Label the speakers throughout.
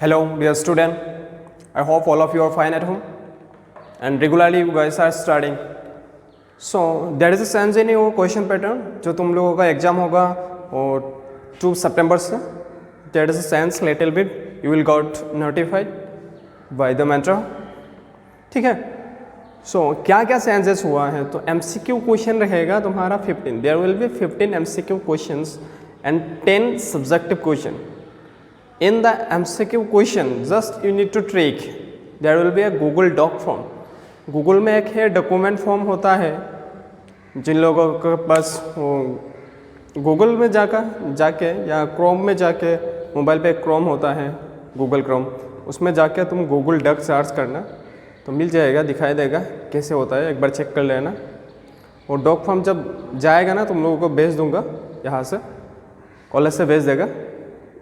Speaker 1: Hello dear student, I hope all of you are fine at home and regularly you guys are studying. So there is a sense in your question pattern जो तुम लोगों का exam होगा और 2 सितंबर से. There is a sense little bit you will got notified by the mentor. ठीक है. So क्या क्या सेंसेस हुआ है तो MCQ क्वेश्चन रहेगा तुम्हारा 15. There will be 15 MCQ questions and 10 subjective question. In the MCQ question, just you need to trick. There will be a Google Doc form. Google में एक है डॉक्यूमेंट फॉर्म होता है. जिन लोगों के पास गूगल में जाके या क्रोम में जाके, मोबाइल पे क्रोम होता है गूगल क्रोम, उसमें जाके तुम गूगल डॉक सर्च करना तो मिल जाएगा, दिखाई देगा कैसे होता है. एक बार चेक कर लेना. और डॉक फॉर्म जब जाएगा ना तुम लोगों को भेज दूंगा, यहाँ से कॉलेज से भेज देगा.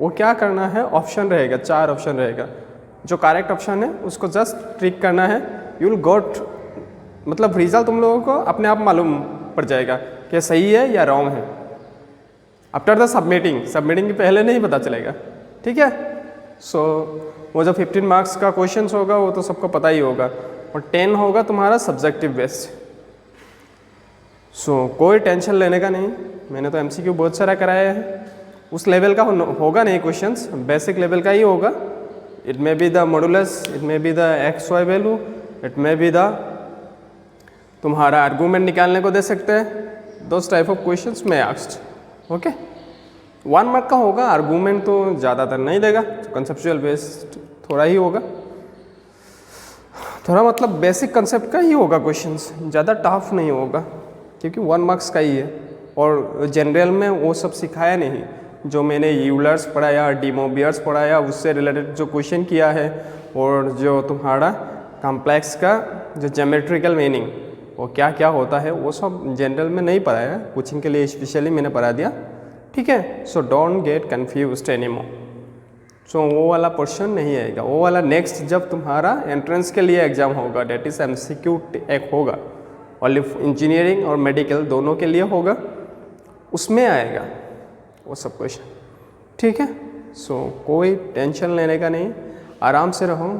Speaker 1: वो क्या करना है, ऑप्शन रहेगा, 4 ऑप्शन रहेगा. जो करेक्ट ऑप्शन है उसको जस्ट ट्रिक करना है. यू विल गॉट मतलब रिजल्ट तुम लोगों को अपने आप मालूम पड़ जाएगा कि सही है या रॉन्ग है. आफ्टर द सबमिटिंग के पहले नहीं पता चलेगा. ठीक है. सो वो जो 15 मार्क्स का क्वेश्चन होगा वो तो सबको पता ही होगा. और 10 होगा तुम्हारा सब्जेक्टिव बेस्ड. सो कोई टेंशन लेने का नहीं. मैंने तो MCQ बहुत सारा कराया है. उस लेवल का होगा नहीं क्वेश्चंस, बेसिक लेवल का ही होगा. It may be the modulus, it may be the XY value, it may be the तुम्हारा आर्गूमेंट निकालने को दे सकते हैं. दोस टाइप ऑफ क्वेश्चंस मैं आस्क्ड. ओके. 1 मार्क का होगा. आर्गूमेंट तो ज़्यादातर नहीं देगा, कंसेप्चुअल बेस्ड थोड़ा ही होगा. थोड़ा मतलब बेसिक कंसेप्ट का ही होगा क्वेश्चंस, ज़्यादा टफ नहीं होगा क्योंकि 1 मार्क्स का ही है. और जनरल में वो सब सिखाया नहीं. जो मैंने यूलर्स पढ़ाया, डी मोबियर्स पढ़ाया, उससे रिलेटेड जो क्वेश्चन किया है, और जो तुम्हारा कॉम्प्लेक्स का जो ज्योमेट्रिकल मीनिंग वो क्या क्या होता है वो सब जनरल में नहीं पढ़ाया. कोचिंग के लिए स्पेशली मैंने पढ़ा दिया. ठीक है. So don't get confused anymore. So वो वाला पोर्शन नहीं आएगा. वो वाला नेक्स्ट जब तुम्हारा एंट्रेंस के लिए एग्जाम होगा, डेट इज MCQ एक होगा, ओनली इंजीनियरिंग और मेडिकल दोनों के लिए होगा, उसमें आएगा वो सब क्वेश्चन. ठीक है. सो कोई टेंशन लेने का नहीं, आराम से रहो.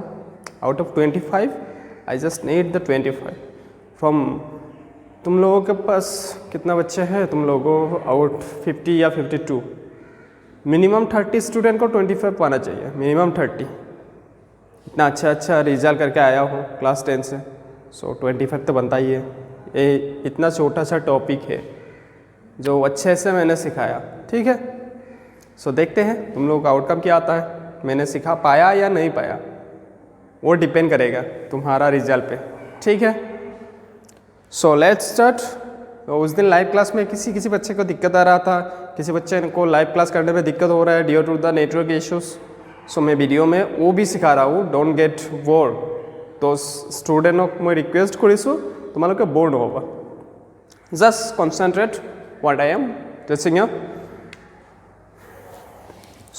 Speaker 1: Out of 25 I just need the 25 from. तुम लोगों के पास कितना बच्चे हैं तुम लोगों को? आउट 50 या 52. मिनिमम 30 स्टूडेंट को 25 पाना चाहिए, मिनिमम 30. इतना अच्छा रिजल्ट करके आया हो क्लास 10 से, सो 25 तो बनता ही है. ये इतना छोटा सा टॉपिक है जो अच्छे से मैंने सिखाया. ठीक है. सो देखते हैं तुम लोगों का आउटकम क्या आता है. मैंने सिखा पाया या नहीं पाया वो डिपेंड करेगा तुम्हारा रिजल्ट पे. ठीक है. So let's start. उस दिन लाइव क्लास में किसी बच्चे को दिक्कत आ रहा था, किसी बच्चे को लाइव क्लास करने में दिक्कत हो रहा है due to the network issues. So मैं वीडियो में वो भी सिखा रहा हूँ. Don't get bored. तो स्टूडेंट मैं रिक्वेस्ट करूँ तुम्हारे बोर्ड होगा. Just concentrate what I am teaching you.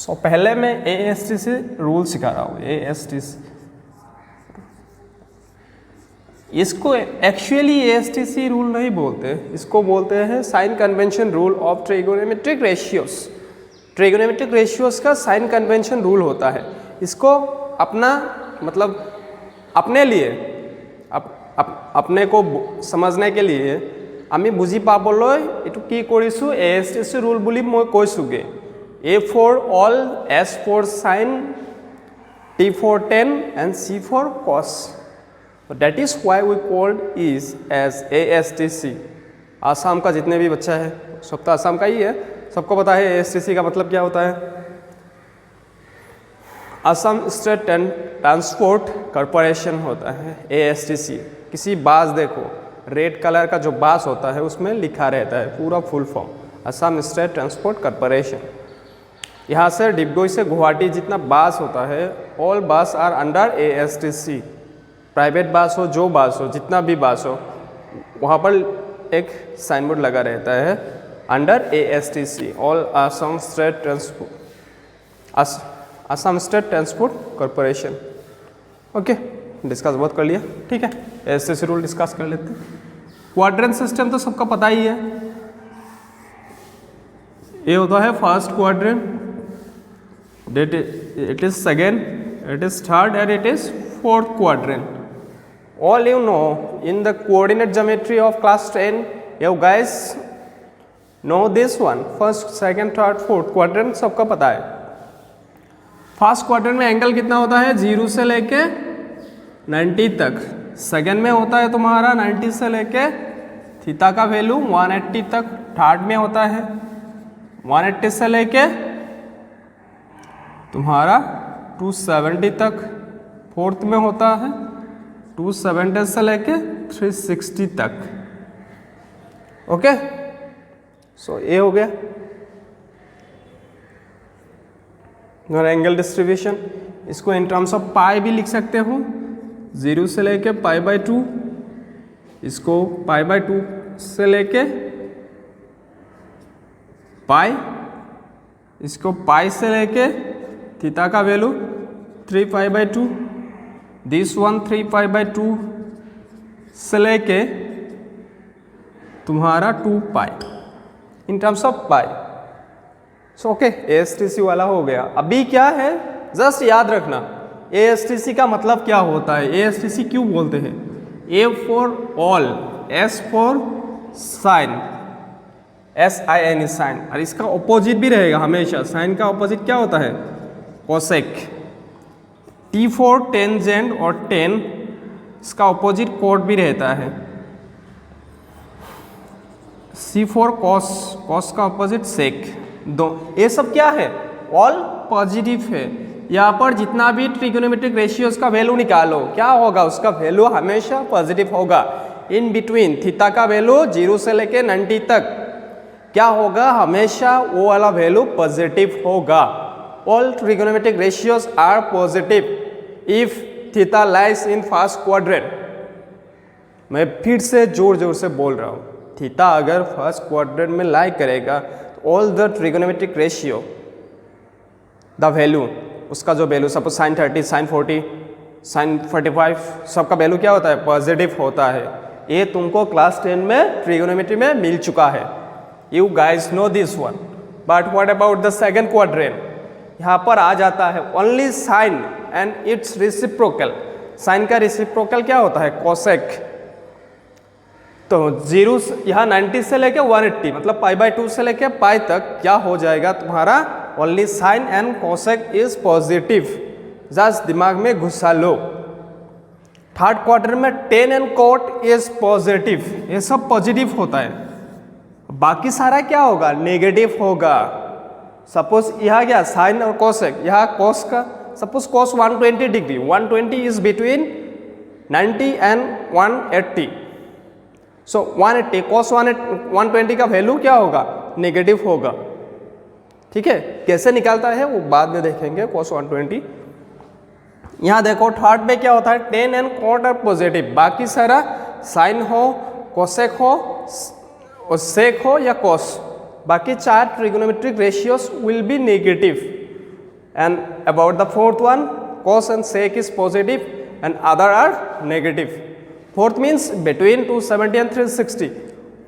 Speaker 1: So पहले मैं ASTC रूल सिखा रहा हूँ. ASTC इसको एक्चुअली ASTC रूल नहीं बोलते, इसको बोलते हैं sign convention rule of trigonometric ratios. Trigonometric ratios का साइन कन्वेंशन रूल होता है. इसको अपना मतलब अपने लिए अपने को समझने के लिए আমি বুজি পাবলৈ এটু কি কৰিছোঁ, ASTC ৰুল বুলি মই কৈছোঁগৈ. A for all, S for sin, T for tan and C for cos. So that is why we called is as ASTC. Assam का जितने भी बच्चा है सब तो आसाम का ही है, सबको पता है ASTC का मतलब क्या होता है. असम स्टेट ट्रांसपोर्ट कॉरपोरेशन होता है ASTC. किसी बास देखो, रेड कलर का जो बास होता है उसमें लिखा रहता है पूरा full form, Assam state transport corporation. यहाँ से डिब्गोई से गुवाहाटी जितना बास होता है, ऑल बास आर अंडर ASTC. प्राइवेट बास हो, जो बास हो, जितना भी बास हो, वहाँ पर एक साइन बोर्ड लगा रहता है under ASTC, all Assam state transport corporation. Okay. Discuss बहुत कर लिया. ठीक है. ASTC रूल डिस्कस कर लेते हैं. क्वाड्रेंट सिस्टम तो सबका पता ही है. ये होता है first quadrant, it is second, it is third and it is fourth quadrant. All you know in the coordinate geometry of class 10, you guys know this one, first, second, third, fourth quadrant सबका पता है. First quadrant में angle कितना होता है, 0 से लेके 90 तक. सेकेंड में होता है तुम्हारा 90 से लेके थीटा का वैल्यू 180 तक. थर्ड में होता है 180 से लेके तुम्हारा 270 तक. फोर्थ में होता है 270 से लेके 360 तक. ओके, सो ये हो गया एंगल डिस्ट्रीब्यूशन. इसको इन टर्म्स ऑफ पाई भी लिख सकते हो, 0 से लेके π/2, इसको π/2 से लेके पाई, इसको पाई से लेके थीटा का वैल्यू 3π/2, दिस वन 3π/2 से लेके तुम्हारा 2π in terms of pi. So okay, ASTC वाला हो गया. अभी क्या है, जस्ट याद रखना ASTC का मतलब क्या होता है, ASTC क्यों बोलते हैं. A for all, S for sine, SIN sine, और इसका ऑपोजिट भी रहेगा हमेशा. साइन का ऑपोजिट क्या होता है, कोसेक. T फॉर टेंजेंट और टेन, इसका ऑपोजिट कोट भी रहता है. C फॉर कॉस, कॉस का ऑपोजिट सेक. दो ये सब क्या है, ऑल पॉजिटिव है. यहाँ पर जितना भी ट्रिगोनोमेट्रिक रेशियोज का वैल्यू निकालो, क्या होगा, उसका वैल्यू हमेशा पॉजिटिव होगा. इन बिटवीन थीटा का वैल्यू 0 से लेके 90 तक क्या होगा, हमेशा वो वाला वैल्यू पॉजिटिव होगा. All trigonometric ratios are positive if theta lies in first quadrant. मैं फिर से जोर जोर से बोल रहा हूँ, थीटा अगर फर्स्ट क्वाड्रेंट में लाई करेगा, all the trigonometric ratio the value, उसका जो value suppose sine 30, sine 40, sine 45, सबका वैल्यू क्या होता है, पॉजिटिव होता है. ये तुमको क्लास 10 में ट्रिगोनोमेट्री में मिल चुका है. You guys know this one. But what about the second quadrant, यहाँ पर आ जाता है only sine and it's reciprocal. Sine का रिसिप्रोकल क्या होता है, कोसेक. तो 0 यहाँ 90 से लेके 180 मतलब π/2 से लेके पाई तक क्या हो जाएगा तुम्हारा, only sine and cosec is positive. Just दिमाग में घुसा लो. थर्ड क्वार्टर में tan and cot is positive, ये सब पॉजिटिव होता है. बाकी सारा क्या होगा, नेगेटिव होगा. सपोज यहाँ क्या साइन और कोसेक, यहाँ कोस का suppose cos 120 degree, 120 is between 90 and 180. So 180 cos 120 का वैल्यू क्या होगा, नेगेटिव होगा. ठीक है, कैसे निकालता है वो बाद में देखेंगे. cos 120 यहाँ देखो थर्ड में क्या होता है, टेन एंड कोट और पॉजिटिव. बाकी सारा साइन हो, कोसेक हो और सेक हो या कोस, बाकी चार trigonometric ratios will be negative. And about the fourth one, cos and sec is positive and other are negative. Fourth means between 270 and 360,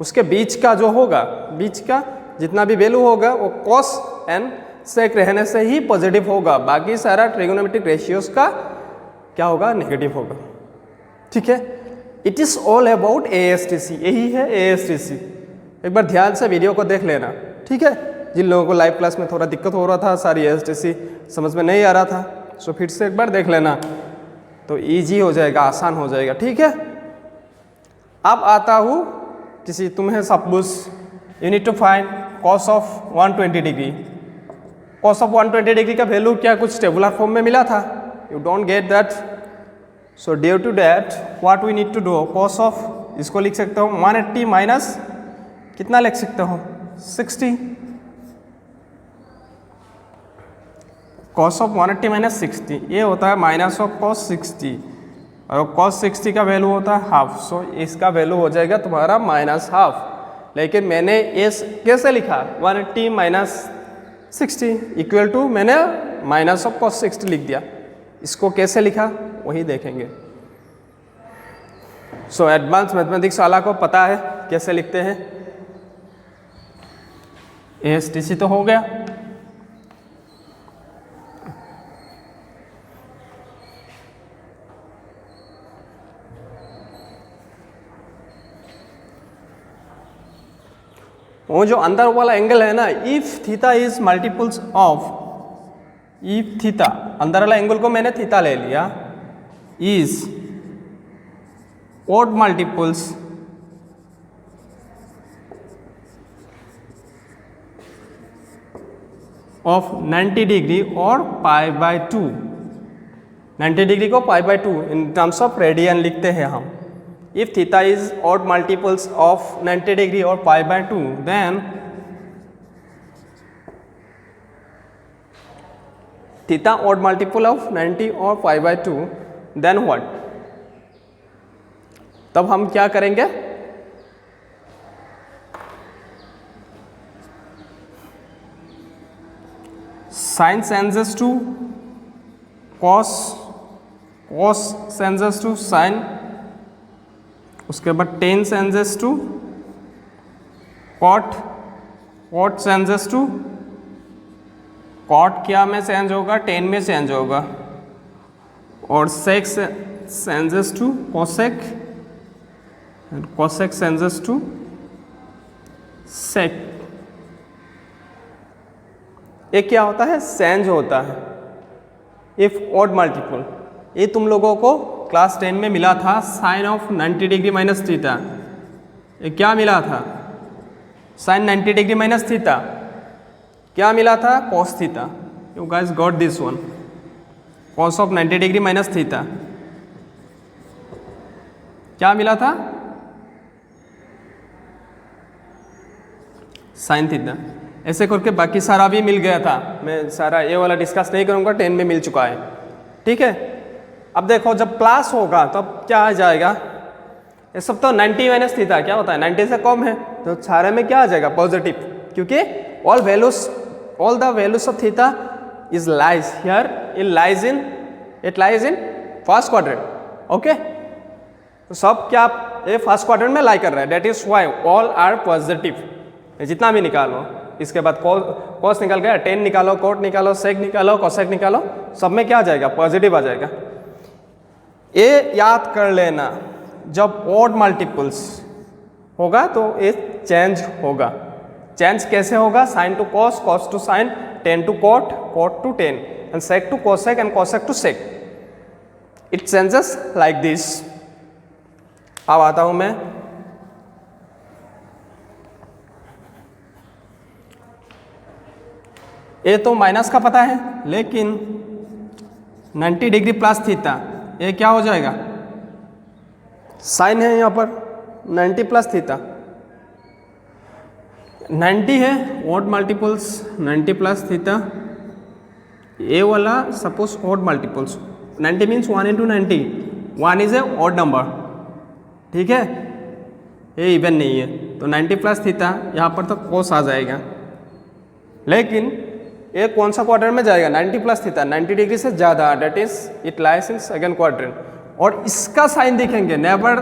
Speaker 1: उसके बीच का जो होगा, बीच का जितना भी वैल्यू होगा वो कॉस एंड सेक रहने से ही पॉजिटिव होगा. बाकी सारा ट्रिगोनोमेट्रिक रेशियोज का क्या होगा, नेगेटिव होगा. ठीक है, it is all about ASTC. यही है ASTC. एक बार ध्यान से वीडियो को देख लेना. ठीक है, जिन लोगों को लाइव क्लास में थोड़ा दिक्कत हो रहा था, सारी ASTC समझ में नहीं आ रहा था, सो फिर से एक बार देख लेना तो ईजी हो जाएगा, आसान हो जाएगा. ठीक है, अब आता हूँ किसी तुम्हें suppose you need to find cos of 120 degree. Cos of 120 degree का वैल्यू क्या कुछ टेबुलर फॉर्म में मिला था, you don't get that. So due to that what we need to do, cos of, इसको लिख सकते हो 180 माइनस कितना लिख सकते हो, 60. कॉस ऑफ 180 माइनस 60 ये होता है माइनस ऑफ कॉस 60, और कॉस 60 का वैल्यू होता है हाफ. सो इसका वैल्यू हो जाएगा तुम्हारा माइनस हाफ. लेकिन मैंने ये कैसे लिखा, 180 माइनस 60 इक्वल टू मैंने माइनस ऑफ कॉस 60 लिख दिया. इसको कैसे लिखा वही देखेंगे. सो एडवांस मैथमेटिक्स वाला को पता है कैसे लिखते हैं. ASTC तो हो गया. वो जो अंदर वाला एंगल है ना, if theta is multiples of, if theta, अंदर वाला एंगल को मैंने थीटा ले लिया, is odd multiples of 90 degree और पाई बाय 2, 90 डिग्री को pi by 2 in terms of radian लिखते हैं हम। If theta is odd multiples of 90 degree और pi by 2, then theta odd multiple of 90 और पाई बाय 2, देन व्हाट? तब हम क्या करेंगे? Sine changes to cos, cos changes to sine, उसके बाद tan changes to cot, cot changes to cot क्या में चेंज होगा? टेन में चेंज होगा, और sec changes to cosec, and cosec changes to sec। ये क्या होता है? चेंज होता है इफ ऑड मल्टीपल। ये तुम लोगों को क्लास 10 में मिला था, sine of 90 degree minus theta. ये क्या मिला था? Sine 90 degree minus theta. क्या मिला था? Cos theta. You guys got this one, cos of 90 degree minus theta. क्या मिला था? Sine theta. ऐसे करके बाकी सारा भी मिल गया था, मैं सारा ये वाला डिस्कस नहीं करूँगा, 10 में मिल चुका है, ठीक है। अब देखो जब प्लस होगा तब क्या आ जाएगा? ये सब तो 90 माइनस थीटा क्या होता है? 90 से कम है, तो सारे में क्या आ जाएगा? पॉजिटिव, क्योंकि all the values of theta is lies here, it lies in first quadrant, okay. तो सब क्या ये फर्स्ट क्वाड्रेंट में लाई कर रहा है, that is why all are positive. जितना भी निकालो, इसके बाद कॉस निकल गया, टेन निकालो, कोट निकालो, सेक निकालो, कोसेक निकालो, सब में क्या आ जाएगा? पॉजिटिव आ जाएगा। ये याद कर लेना, जब ऑड मल्टीपल्स होगा तो ये चेंज होगा। चेंज कैसे होगा? Sine to cos, cos to sine, tan to cot, cot to tan, and sec to cosec, and cosec to sec. It changes like this. अब आता हूं मैं ये तो माइनस का पता है, लेकिन 90 डिग्री प्लस थीटा ये क्या हो जाएगा? साइन है यहाँ पर 90 प्लस थीटा, 90 है ऑड मल्टीपल्स 90 प्लस थीटा। ये वाला suppose odd multiples 90 means 1 into 90, 1 is a odd number, ठीक है, ये इवन नहीं है, तो 90 प्लस थीटा यहाँ पर तो कोस आ जाएगा। लेकिन ये कौन सा क्वाड्रेंट में जाएगा? 90 प्लस थीटा, 90 डिग्री से ज़्यादा, that is it lies in second quadrant. और इसका साइन दिखेंगे, नेवर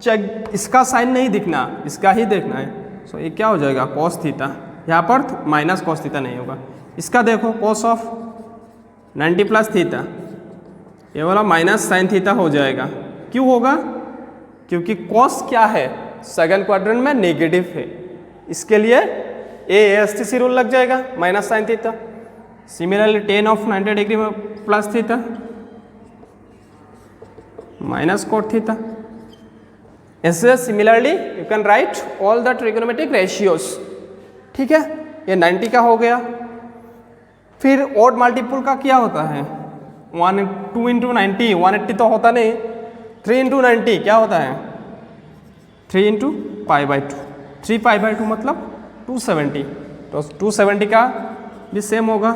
Speaker 1: चेक, इसका साइन नहीं दिखना, इसका ही देखना है। सो ये क्या हो जाएगा? Cos theta. यहाँ पर माइनस कॉस थीटा नहीं होगा। इसका देखो कॉस ऑफ 90 प्लस थीटा, ये वाला माइनस साइन थीटा हो जाएगा। क्यों होगा? क्योंकि कॉस क्या है? सेकंड क्वाड्रेंट में नेगेटिव है, इसके लिए ASTC रूल लग जाएगा, minus sine theta. Similarly tan of 90 degree में plus theta minus cot theta. ऐसे similarly you can write all the trigonometric ratios, ठीक है। ये 90 का हो गया। फिर ऑड मल्टीपल का क्या होता है? 2 इंटू 90, 180 तो होता नहीं, 3 इंटू 90 क्या होता है? 3 into pi by 2, 3 pi by 2 मतलब 270, तो 270 का भी सेम होगा,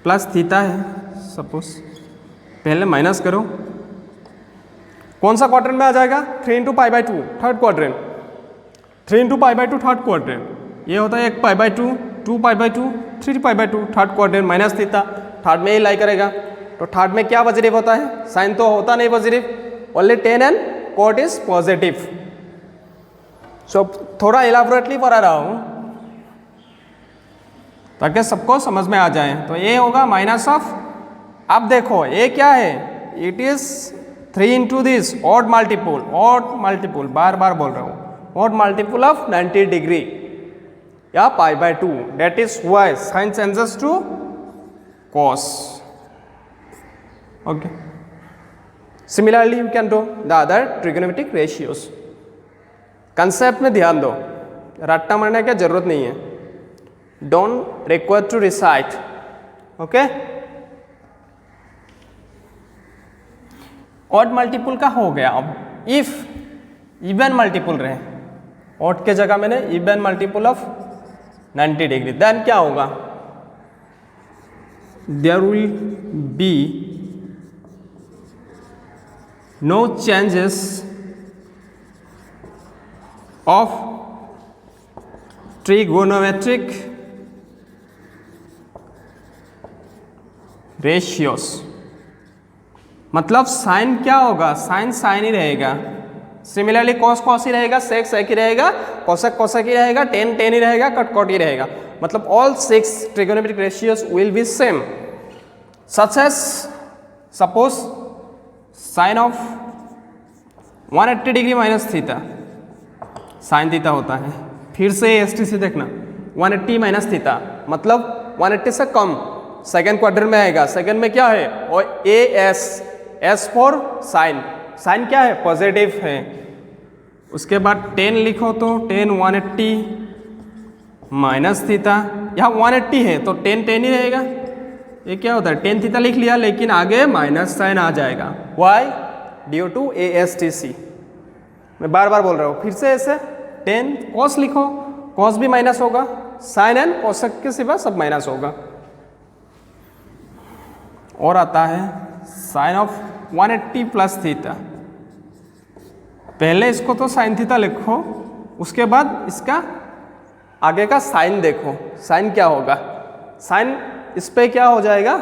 Speaker 1: प्लस थीटा है सपोज। पहले माइनस करो, कौन सा क्वाड्रेंट में आ जाएगा? 3 into pi by 2 third quadrant, 3 into pi by 2 third quadrant. ये होता है 1 पाई by 2, 2 pi by 2, 3 pi by 2 third quadrant, minus theta third में ही लाई करेगा। तो थर्ड में क्या पॉजिटिव होता है? साइन तो होता नहीं positive, only tan and cot is positive. So थोड़ा इलाबोरेटली पढ़ा रहा हूँ ताकि सबको समझ में आ जाए। तो ये होगा माइनस ऑफ, अब देखो ये क्या है? It is 3 into this odd multiple, odd multiple, बार बार बोल रहा हूँ, odd multiple of 90 degree, yeah, pi by 2. That is why sin changes to cos. Okay. Similarly, you can do the other trigonometric ratios. Concept में ध्यान दो, रट्टा मारने की जरूरत नहीं है. Don't require to recite. Okay. Odd multiple का हो गया. अब इफ इवन मल्टीपल रहे, ऑड के जगह मैंने even multiple of 90 degree, then क्या होगा? There will be no changes of trigonometric ratios. मतलब साइन क्या होगा? साइन साइन ही रहेगा. सिमिलरली कॉस कॉस ही रहेगा, सेक सेक ही रहेगा, कोसेक कोसेक ही रहेगा, टेन टेन ही रहेगा, कट कट ही रहेगा. मतलब all 6 trigonometric ratios will be same. Such as suppose sine of 180 degree minus theta, sine theta होता है. फिर से एसटी से देखना, 180 माइनस थीटा मतलब 180 से कम, सेकेंड क्वाड्रेंट में आएगा. सेकेंड में क्या है? और A S for sine. Sine क्या है? पॉजिटिव है. उसके बाद 10 लिखो तो 10 180 माइनस थीटा. यहाँ 180 है तो 10 10 ही रहेगा. ये क्या होता है? 10 थीटा लिख लिया, लेकिन आगे माइनस साइन आ जाएगा. Why? Due to A S T C. मैं बार बार बोल रहा हूँ. फिर से ऐसे 10 कॉस लिखो, कॉस भी माइनस होगा, साइन एंड कॉसेक के सिवा सब माइनस होगा. और आता है साइन ऑफ 180 प्लस थीटा. पहले इसको तो साइन थीटा लिखो, उसके बाद इसका आगे का साइन देखो. साइन क्या होगा? साइन इस पे क्या हो जाएगा?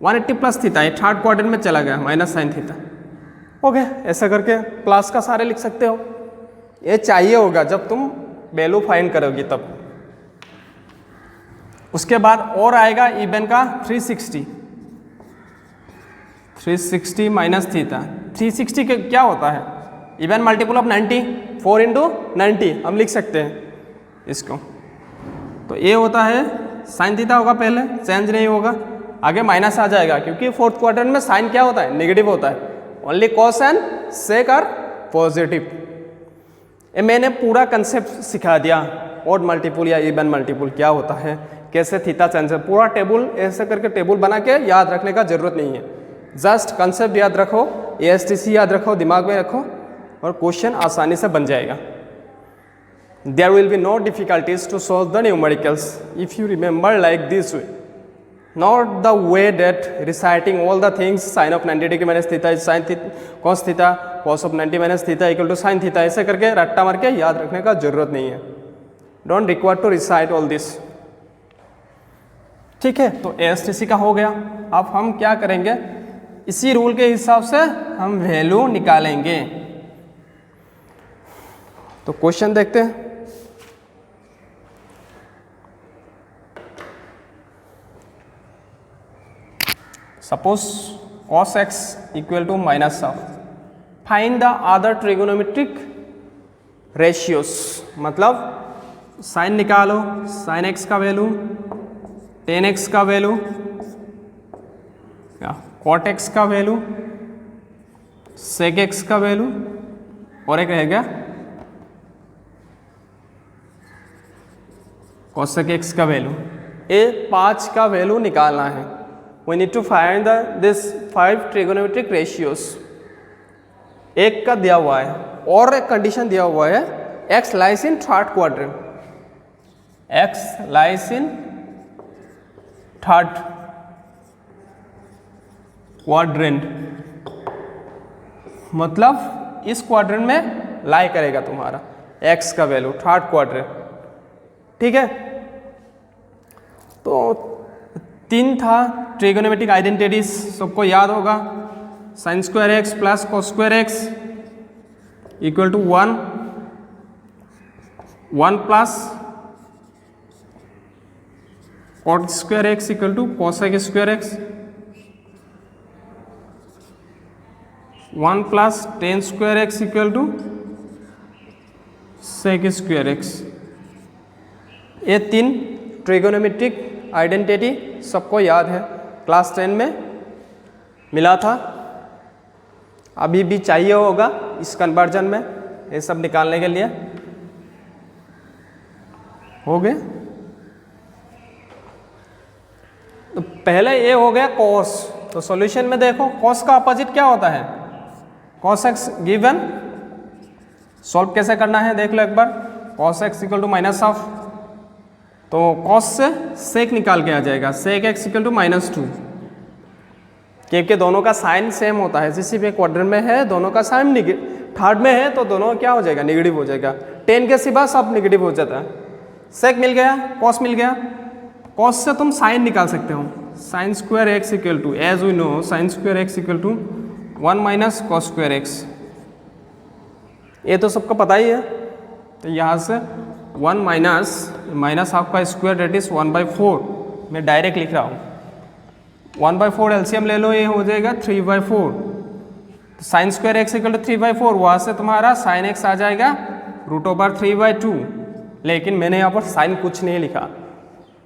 Speaker 1: 180 प्लस थीटा, ये थर्ड क्वाड्रेंट में चला गया, माइनस साइन थीटा. ओके, ऐसा करके प्लस का सारे लिख सकते हो. ये चाहिए होगा जब तुम वैल्यू फाइंड करोगी तब. उसके बाद और आएगा इवन का 360 माइनस थीटा. 360 के क्या होता है? इवन मल्टीपल ऑफ 90, 4 इंटू 90 हम लिख सकते हैं इसको. तो ये होता है साइन थीटा होगा, पहले चेंज नहीं होगा, आगे माइनस आ जाएगा क्योंकि फोर्थ क्वाड्रेंट में साइन क्या होता है? नेगेटिव होता है. Only cos and sec are positive. ये मैंने पूरा कंसेप्ट सिखा दिया. ऑड मल्टीपल या इवन मल्टीपल क्या होता है, कैसे थीटा चेंज है, पूरा टेबल ऐसे करके टेबल बना के याद रखने का जरूरत नहीं है. जस्ट कंसेप्ट याद रखो, एएसटीसी याद रखो, दिमाग में रखो और क्वेश्चन आसानी से बन जाएगा. There will be no difficulties to solve the numericals if you remember like this way, not the way that reciting all the things. Sine of 90 degree minus theta is sine cos theta, cos of 90 minus theta equal to sine theta. ऐसे करके रट्टा मार के याद रखने का जरूरत नहीं है. Don't require to recite all this. ठीक है, तो एएसटीसी का हो गया. अब हम क्या करेंगे? इसी रूल के हिसाब से हम वैल्यू निकालेंगे. तो क्वेश्चन देखते हैं. Suppose cos x equal to minus of, find the other trigonometric ratios. मतलब साइन निकालो, साइन x का वैल्यू, tan x का वैल्यू, cot x का वैल्यू, sec x का वैल्यू, और एक रहेगा cosec x का वैल्यू. ये 5 का वैल्यू निकालना है. We need to find this 5 trigonometric ratios. एक का दिया हुआ है और एक कंडीशन दिया हुआ है, x lies in third quadrant. x lies in third quadrant. मतलब इस क्वाड्रेंट में लाई करेगा तुम्हारा x का वैल्यू, थर्ड क्वाड्रेंट. ठीक है, तो 3 था ट्रिगोनोमेट्रिक आइडेंटिटीज, सबको याद होगा. Sine square x plus cos square x equal to 1, 1 plus cot square x equal to cosec square x, 1 plus tan square x equal to sec square x. ये 3 trigonometric identity सबको याद है, class 10 में मिला था, अभी भी चाहिए होगा इस कन्वर्जन में ये सब निकालने के लिए। हो गए? तो पहले ये हो गया कॉस। तो सॉल्यूशन में देखो कॉस का अपोजिट क्या होता है, कॉस एक्स गिवन। सॉल्व कैसे करना है देख लो एक बार। Cos x equal to minus half, तो कॉस से सेक निकाल के आ जाएगा, सेक एक्स इक्वल टू -2, क्योंकि दोनों का साइन सेम होता है। जिस भी क्वाड्रेंट में है दोनों का साइन थर्ड में है तो दोनों क्या हो जाएगा, निगेटिव हो जाएगा। 10 के सिवा सब निगेटिव हो जाता है। सेक मिल गया, कॉस मिल गया। कॉस से तुम साइन निकाल सकते हो, sine square x equal to, as we know sine square x equal to 1 minus cos square x. ये तो सबको पता ही है। तो यहाँ से 1 माइनस हाफ का स्क्वायर डेट इज 1/4, मैं डायरेक्ट लिख रहा हूँ। 1/4 एलसीएम ले लो, ये हो जाएगा 3/4। तो sine square x equal to 3/4, वहाँ से तुम्हारा साइन एक्स आ जाएगा √3/2। लेकिन मैंने यहाँ पर साइन कुछ नहीं लिखा।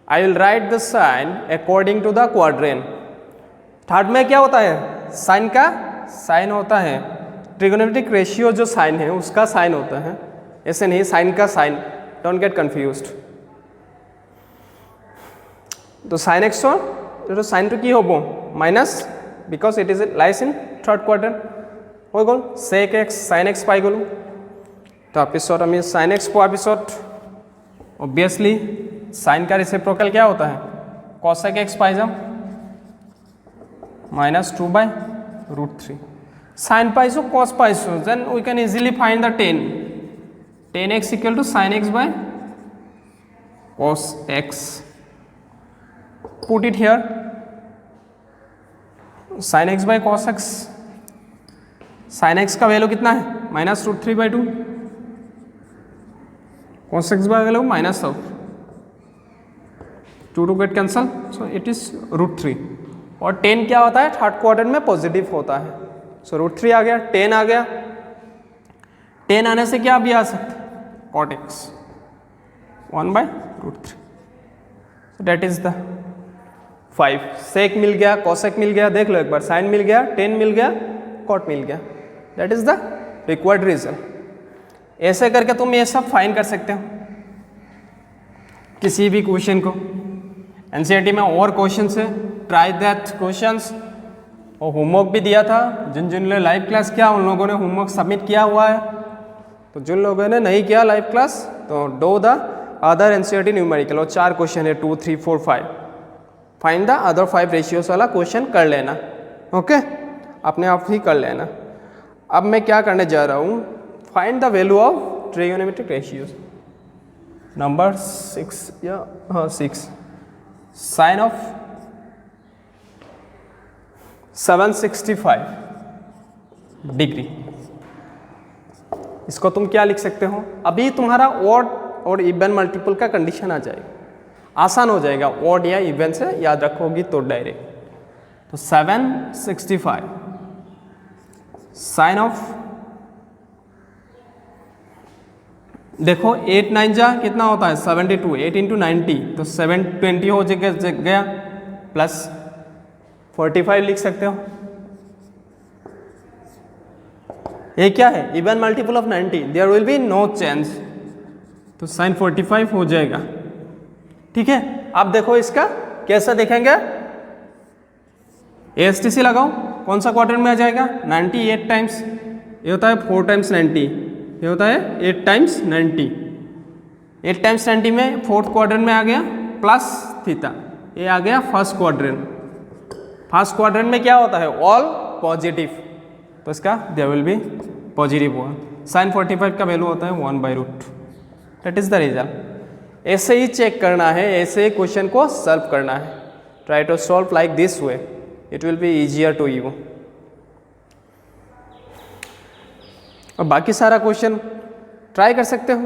Speaker 1: I will write the sign according to the quadrant. Third में क्या होता है, साइन का साइन होता है, ट्रिगोनोमेट्रिक रेशियो जो साइन है उसका साइन होता है, ऐसे नहीं साइन का साइन। Don't get confused. तो साइन एक्स तो साइन टू की होबो minus, because it is lies in third quadrant হৈ গ'ল। सेक एक्स साइन एक्स पाई गलो। তাৰপিছত আমি साइन एक्स পোৱাৰ পিছত ऑब्वियसली साइन का रेसिप्रोकल क्या होता है, कॉसेक एक्स पाई जाम -2/√3। साइन पाइसो कॉस पाइसो, then we can easily find the 10 x equal to sine x by cos x. Put it here, sine x by cos x. Sine x का value कितना है, -√3/2, cos x by value -2 to get cancel, so it is √3। और 10 क्या होता है, third quadrant में positive होता है। सो √3 आ गया, 10 आ गया। 10 आने से क्या भी आ सकता है, cot x 1/√3। That is the 5। Sec मिल गया, कॉसेक मिल गया, देख लो एक बार, साइन मिल गया, 10 मिल गया, कॉट मिल गया। That is the required result. ऐसे करके तुम ये सब फाइंड कर सकते हो किसी भी क्वेश्चन को। एनसीईआरटी में और क्वेश्चन है, ट्राई दैट क्वेश्चंस। और होमवर्क भी दिया था, जिन जिन ने लाइव क्लास किया उन लोगों ने होमवर्क सबमिट किया हुआ है। तो जिन लोगों ने नहीं किया लाइव क्लास तो do the other NCERT numerical, और 4 क्वेश्चन है, 2, 3, 4, 5। फाइंड द अदर 5 रेशियोज वाला क्वेश्चन कर लेना, ओके अपने आप ही कर लेना। अब मैं क्या करने जा रहा हूँ, find the value of trigonometric ratios. Number 6 या 6, साइन ऑफ 765 डिग्री। इसको तुम क्या लिख सकते हो, अभी तुम्हारा ऑड और इवन मल्टीपल का कंडीशन आ जाएगा, आसान हो जाएगा। ऑड या इवन से याद रखोगी तो डायरेक्ट। तो 765 साइन ऑफ, देखो 8 9 जा कितना होता है 72, 8 × 90 तो 720 हो गया, प्लस 45 लिख सकते हो। ये क्या है, even multiple of 90, there will be no change, तो साइन 45 हो जाएगा। ठीक है, अब देखो इसका कैसे देखेंगे, ASTC लगाओ, कौन सा क्वाड्रेंट में आ जाएगा, 90 8 टाइम्स, ये होता है 4 टाइम्स 90, ये होता है 8 टाइम्स 90। 8 टाइम्स 90 में फोर्थ क्वाड्रेंट में आ गया, प्लस थीटा, ये आ गया फर्स्ट क्वाड्रेंट। फर्स्ट क्वाड्रेंट में क्या होता है, ऑल पॉजिटिव, तो इसका there will be positive 1। Sine 45 का वैल्यू होता है 1/√2। That is the result. ऐसे ही चेक करना है, ऐसे ही क्वेश्चन को सॉल्व करना है। Try to solve like this way, it will be easier to you. और बाकी सारा क्वेश्चन ट्राई कर सकते हो।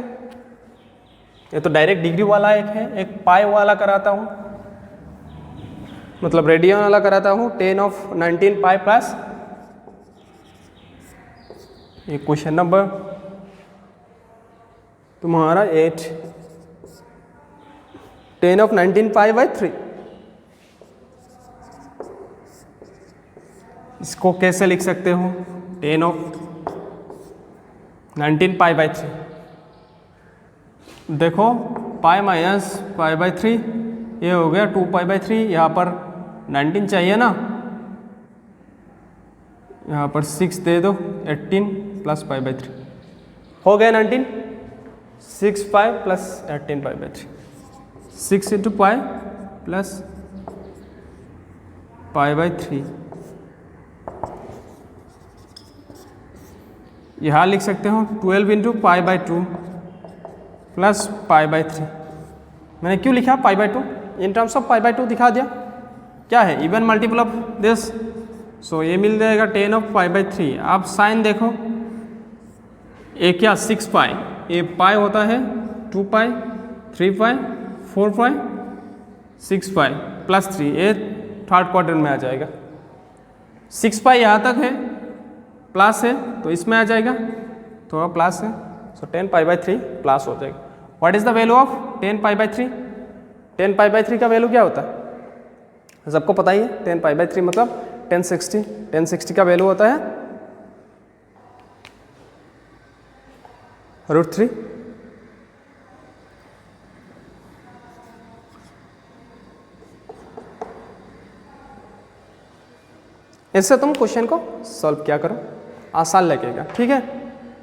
Speaker 1: ये तो डायरेक्ट डिग्री वाला एक है, एक पाई वाला कराता हूँ, मतलब रेडियन वाला कराता हूँ, 10⁻19 पाई प्लस। ये क्वेश्चन नंबर तुम्हारा 8 10 ऑफ 19 पाई बाई 3। इसको कैसे लिख सकते हो? 10 ऑफ 19 पाई बाई 3। देखो पाई माइनस पाई बाई 3 ये हो गया 2 पाई बाई 3। यहाँ पर 19 चाहिए ना, यहाँ पर 6 दे दो, 18 प्लस पाई बाई 3 हो गया 19। 6 pi plus 18 pi by 3, 6 into pi plus pi by 3। यहाँ लिख सकते हो 12 into pi by 2 plus pi by 3। मैंने क्यों लिखा pi by 2? In terms of pi by 2 दिखा दिया। क्या है? Even multiple of this. So ये मिल जाएगा 10 ऑफ पाई बाई 3। आप साइन देखो, ये क्या 6 पाई, ये पाई होता है 2 पाई 3 पाई 4 पाई 6 पाई प्लस 3, ये थर्ड क्वाड्रेंट में आ जाएगा। 6 पाई यहाँ तक है, प्लस है तो इसमें आ जाएगा, थोड़ा प्लस है, सो 10 पाई बाई 3 प्लस हो जाएगा। What is the value of 10 pi by 3? 10 pi by 3 का वैल्यू क्या होता है? सबको पता ही है। 10 पाई बाई 3 मतलब 1060। 1060 का वैल्यू होता है √3। इससे तुम क्वेश्चन को सॉल्व क्या करो, आसान लगेगा। ठीक है,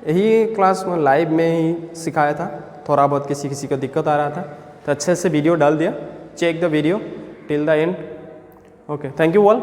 Speaker 1: यही क्लास में लाइव में ही सिखाया था। थोड़ा बहुत किसी किसी को दिक्कत आ रहा था तो अच्छे से वीडियो डाल दिया। Check the video till the end. Okay, thank you all.